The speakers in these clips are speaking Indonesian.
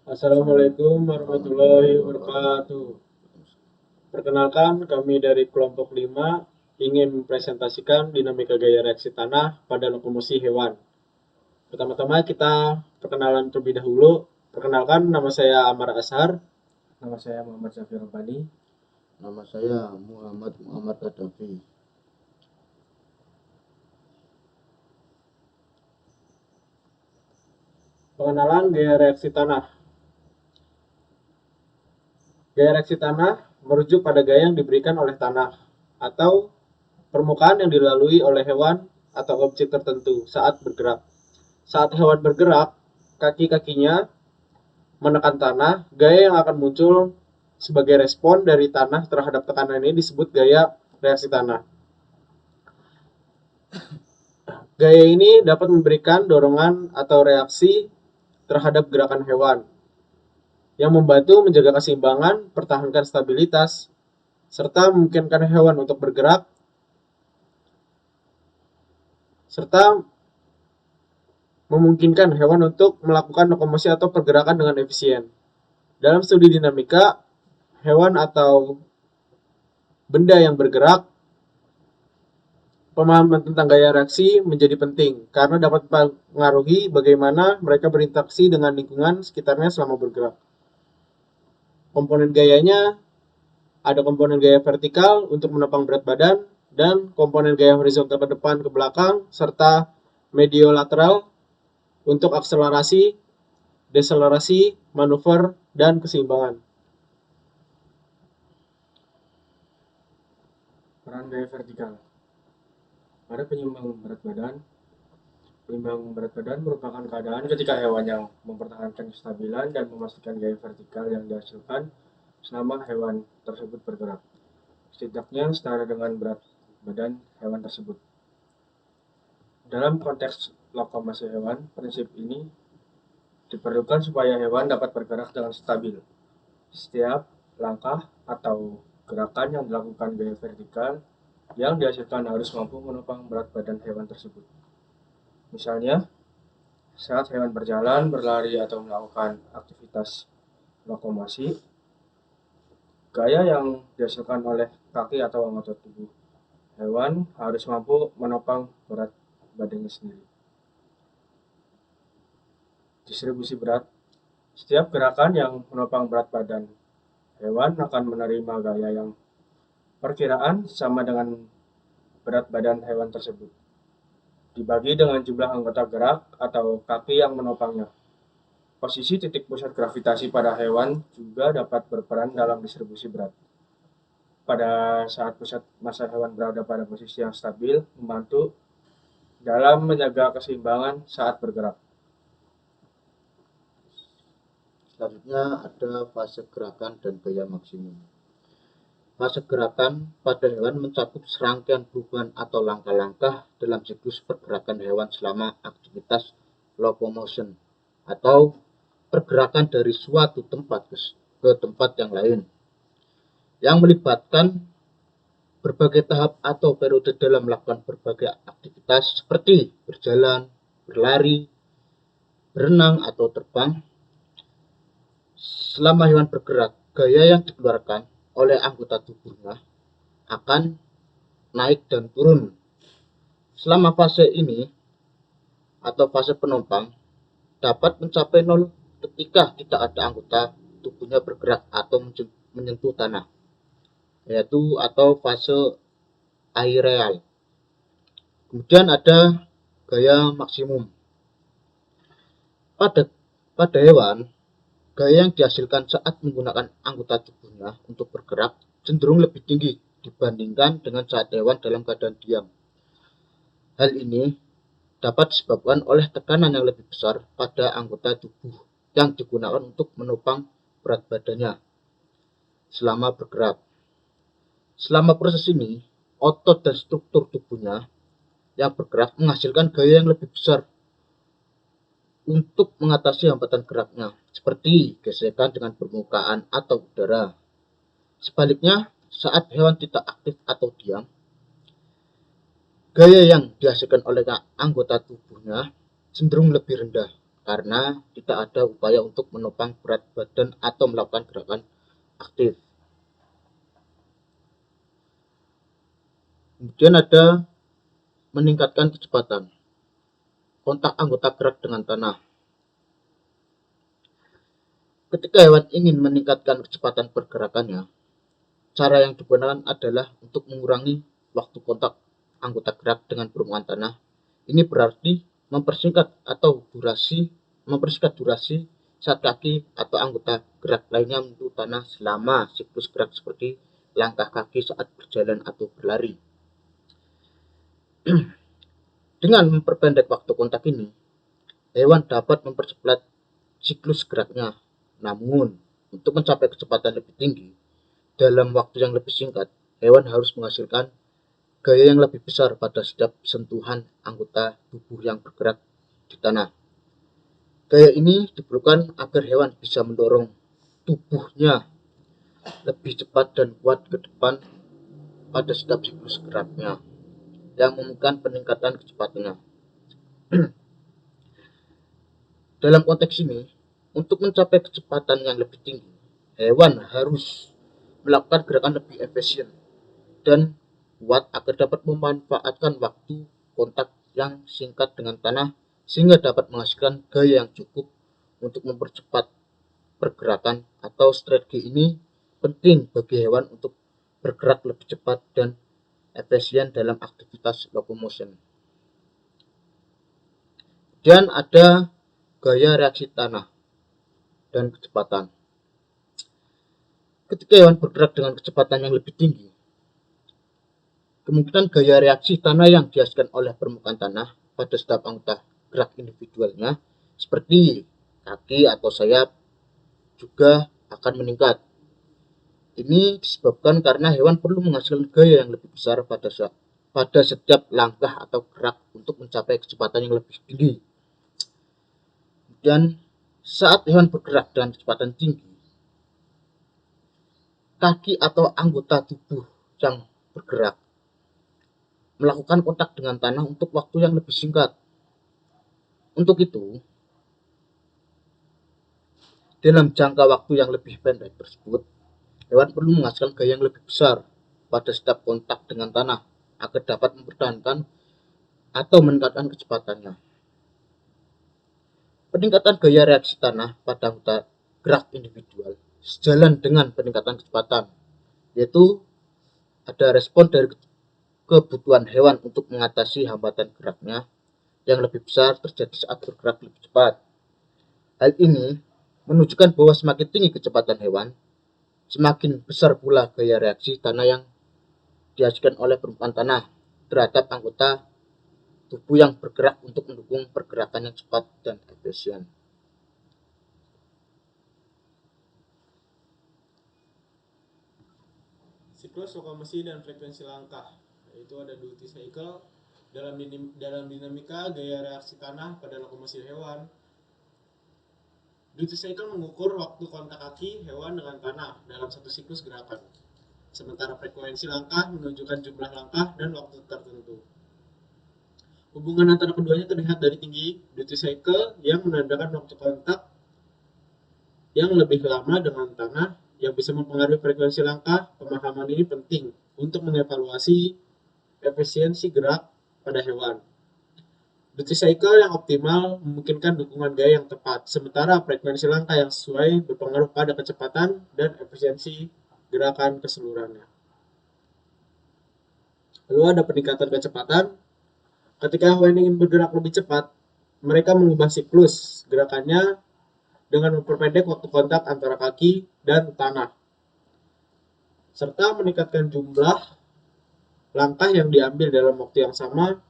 Assalamualaikum warahmatullahi wabarakatuh. Perkenalkan, kami dari kelompok 5 ingin mempresentasikan dinamika gaya reaksi tanah pada lokomosi hewan. Pertama-tama kita perkenalan terlebih dahulu. Perkenalkan, nama saya Amar Ashar. Nama saya Muhammad Syafir Rabbani. Nama saya Muhammad Adafi. Pengenalan gaya reaksi tanah. Gaya reaksi tanah merujuk pada gaya yang diberikan oleh tanah atau permukaan yang dilalui oleh hewan atau objek tertentu saat bergerak. Saat hewan bergerak, kaki-kakinya menekan tanah, gaya yang akan muncul sebagai respon dari tanah terhadap tekanan ini disebut gaya reaksi tanah. Gaya ini dapat memberikan dorongan atau reaksi terhadap gerakan hewan yang membantu menjaga keseimbangan, pertahankan stabilitas, serta memungkinkan hewan untuk bergerak, serta memungkinkan hewan untuk melakukan lokomosi atau pergerakan dengan efisien. Dalam studi dinamika, hewan atau benda yang bergerak, pemahaman tentang gaya reaksi menjadi penting karena dapat mempengaruhi bagaimana mereka berinteraksi dengan lingkungan sekitarnya selama bergerak. Komponen gayanya ada komponen gaya vertikal untuk menopang berat badan dan komponen gaya horizontal ke depan ke belakang serta mediolateral untuk akselerasi, deselerasi, manuver, dan keseimbangan. Peran gaya vertikal. Pada penyeimbang berat badan, penyeimbang berat badan merupakan keadaan ketika hewan yang mempertahankan kestabilan dan memastikan gaya vertikal yang dihasilkan selama hewan tersebut bergerak, setidaknya setara dengan berat badan hewan tersebut. Dalam konteks lokomosi hewan, prinsip ini diperlukan supaya hewan dapat bergerak dengan stabil. Setiap langkah atau gerakan yang dilakukan gaya vertikal yang dihasilkan harus mampu menopang berat badan hewan tersebut. Misalnya, saat hewan berjalan, berlari, atau melakukan aktivitas lokomosi, gaya yang dihasilkan oleh kaki atau anggota tubuh hewan harus mampu menopang berat badannya sendiri. Distribusi berat. Setiap gerakan yang menopang berat badan hewan akan menerima gaya yang perkiraan sama dengan berat badan hewan tersebut, dibagi dengan jumlah anggota gerak atau kaki yang menopangnya. Posisi titik pusat gravitasi pada hewan juga dapat berperan dalam distribusi berat. Pada saat pusat massa hewan berada pada posisi yang stabil, membantu dalam menjaga keseimbangan saat bergerak. Selanjutnya ada fase gerakan dan gaya maksimum. Fase gerakan pada hewan mencakup serangkaian perubahan atau langkah-langkah dalam siklus pergerakan hewan selama aktivitas locomotion atau pergerakan dari suatu tempat ke tempat yang lain, yang melibatkan berbagai tahap atau periode dalam melakukan berbagai aktivitas seperti berjalan, berlari, berenang, atau terbang. Selama hewan bergerak, gaya yang dikeluarkan oleh anggota tubuhnya akan naik dan turun. Selama fase ini atau fase penumpang dapat mencapai 0 ketika tidak ada anggota tubuhnya bergerak atau menyentuh tanah, yaitu atau fase aereal. Kemudian ada gaya maksimum. Pada hewan, gaya yang dihasilkan saat menggunakan anggota tubuhnya untuk bergerak cenderung lebih tinggi dibandingkan dengan saat hewan dalam keadaan diam. Hal ini dapat disebabkan oleh tekanan yang lebih besar pada anggota tubuh yang digunakan untuk menopang berat badannya selama bergerak. Selama proses ini, otot dan struktur tubuhnya yang bergerak menghasilkan gaya yang lebih besar untuk mengatasi hambatan geraknya, seperti gesekan dengan permukaan atau udara. Sebaliknya, saat hewan tidak aktif atau diam, gaya yang dihasilkan oleh anggota tubuhnya cenderung lebih rendah karena tidak ada upaya untuk menopang berat badan atau melakukan gerakan aktif. Kemudian ada meningkatkan kecepatan. Kontak anggota gerak dengan tanah. Ketika hewan ingin meningkatkan kecepatan pergerakannya, cara yang digunakan adalah untuk mengurangi waktu kontak anggota gerak dengan permukaan tanah. Ini berarti mempersingkat durasi saat kaki atau anggota gerak lainnya menyentuh tanah selama siklus gerak seperti langkah kaki saat berjalan atau berlari. Dengan memperpendek waktu kontak ini, hewan dapat mempercepat siklus geraknya. Namun, untuk mencapai kecepatan lebih tinggi dalam waktu yang lebih singkat, hewan harus menghasilkan gaya yang lebih besar pada setiap sentuhan anggota tubuh yang bergerak di tanah. Gaya ini diperlukan agar hewan bisa mendorong tubuhnya lebih cepat dan kuat ke depan pada setiap siklus geraknya, yang memungkinkan peningkatan kecepatannya. Dalam konteks ini, untuk mencapai kecepatan yang lebih tinggi, hewan harus melakukan gerakan lebih efisien dan kuat agar dapat memanfaatkan waktu kontak yang singkat dengan tanah sehingga dapat menghasilkan gaya yang cukup untuk mempercepat pergerakan. Atau strategi ini penting bagi hewan untuk bergerak lebih cepat dan efisien dalam aktivitas locomotion. Dan ada gaya reaksi tanah dan kecepatan. Ketika hewan bergerak dengan kecepatan yang lebih tinggi, kemungkinan gaya reaksi tanah yang dihasilkan oleh permukaan tanah pada setiap anggota gerak individualnya, seperti kaki atau sayap, juga akan meningkat. Ini disebabkan karena hewan perlu menghasilkan gaya yang lebih besar pada setiap langkah atau gerak untuk mencapai kecepatan yang lebih tinggi. Dan saat hewan bergerak dengan kecepatan tinggi, kaki atau anggota tubuh yang bergerak melakukan kontak dengan tanah untuk waktu yang lebih singkat. Untuk itu, dalam jangka waktu yang lebih pendek tersebut, hewan perlu menghasilkan gaya yang lebih besar pada setiap kontak dengan tanah agar dapat mempertahankan atau meningkatkan kecepatannya. Peningkatan gaya reaksi tanah pada anggota gerak individual sejalan dengan peningkatan kecepatan, yaitu ada respon dari kebutuhan hewan untuk mengatasi hambatan geraknya yang lebih besar terjadi saat bergerak lebih cepat. Hal ini menunjukkan bahwa semakin tinggi kecepatan hewan, semakin besar pula gaya reaksi tanah yang dihasilkan oleh permukaan tanah terhadap anggota tubuh yang bergerak untuk mendukung pergerakan yang cepat dan efisien. Siklus lokomosi dan frekuensi langkah, yaitu ada duty cycle. Dalam dinamika gaya reaksi tanah pada lokomosi hewan, duty cycle mengukur waktu kontak kaki hewan dengan tanah dalam satu siklus gerakan, sementara frekuensi langkah menunjukkan jumlah langkah dan waktu tertentu. Hubungan antara keduanya terlihat dari tinggi duty cycle yang menandakan waktu kontak yang lebih lama dengan tanah yang bisa mempengaruhi frekuensi langkah. Pemahaman ini penting untuk mengevaluasi efisiensi gerak pada hewan. Duty cycle yang optimal memungkinkan dukungan gaya yang tepat, sementara frekuensi langkah yang sesuai berpengaruh pada kecepatan dan efisiensi gerakan keseluruhannya. Lalu ada peningkatan kecepatan. Ketika hewan ingin bergerak lebih cepat, mereka mengubah siklus gerakannya dengan memperpendek waktu kontak antara kaki dan tanah, serta meningkatkan jumlah langkah yang diambil dalam waktu yang sama.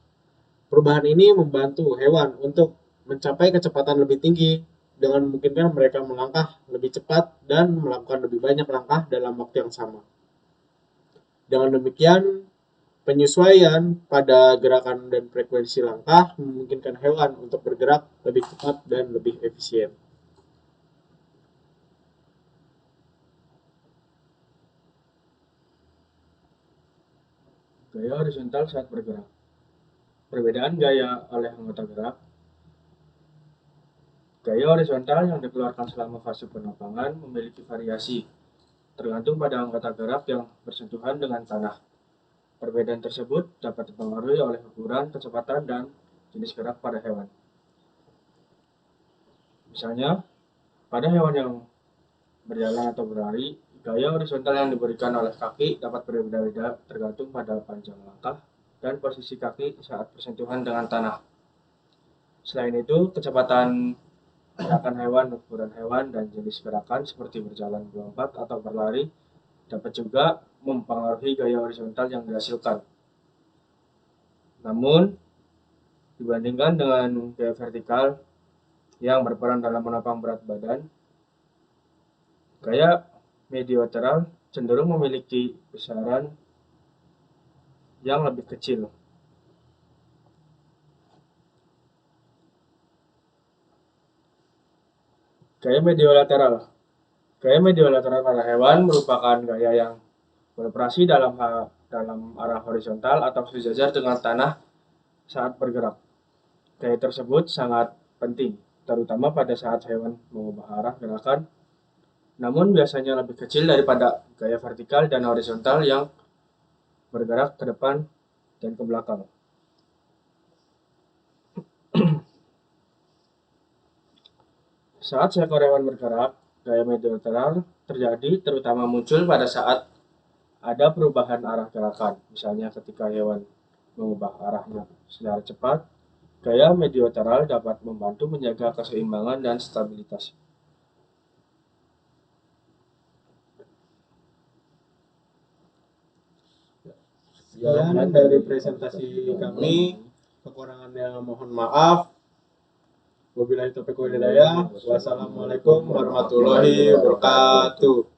Perubahan ini membantu hewan untuk mencapai kecepatan lebih tinggi dengan memungkinkan mereka melangkah lebih cepat dan melakukan lebih banyak langkah dalam waktu yang sama. Dengan demikian, penyesuaian pada gerakan dan frekuensi langkah memungkinkan hewan untuk bergerak lebih cepat dan lebih efisien. Gaya horizontal saat bergerak. Perbedaan gaya oleh anggota gerak Gaya horizontal yang dikeluarkan selama fase penerbangan memiliki variasi, tergantung pada anggota gerak yang bersentuhan dengan tanah. Perbedaan tersebut dapat dipengaruhi oleh ukuran, kecepatan, dan jenis gerak pada hewan. Misalnya, pada hewan yang berjalan atau berlari, gaya horizontal yang diberikan oleh kaki dapat berbeda-beda tergantung pada panjang langkah dan posisi kaki saat bersentuhan dengan tanah. Selain itu, kecepatan gerakan hewan, ukuran hewan, dan jenis gerakan seperti berjalan, melompat, atau berlari dapat juga mempengaruhi gaya horizontal yang dihasilkan. Namun, dibandingkan dengan gaya vertikal yang berperan dalam menopang berat badan, gaya mediolateral cenderung memiliki besaran yang lebih kecil. Gaya mediolateral. Gaya mediolateral pada hewan merupakan gaya yang beroperasi dalam arah horizontal atau sejajar dengan tanah saat bergerak. Gaya tersebut sangat penting, terutama pada saat hewan mengubah arah gerakan, namun biasanya lebih kecil daripada gaya vertikal dan horizontal yang bergerak ke depan dan ke belakang. Saat seekor hewan bergerak, gaya mediolateral terjadi terutama muncul pada saat ada perubahan arah gerakan. Misalnya ketika hewan mengubah arahnya secara cepat, gaya mediolateral dapat membantu menjaga keseimbangan dan stabilitas. Sekian dari presentasi kami. Kekurangannya mohon maaf. Wabillahi taufiq wal hidayah. Wassalamualaikum warahmatullahi wabarakatuh.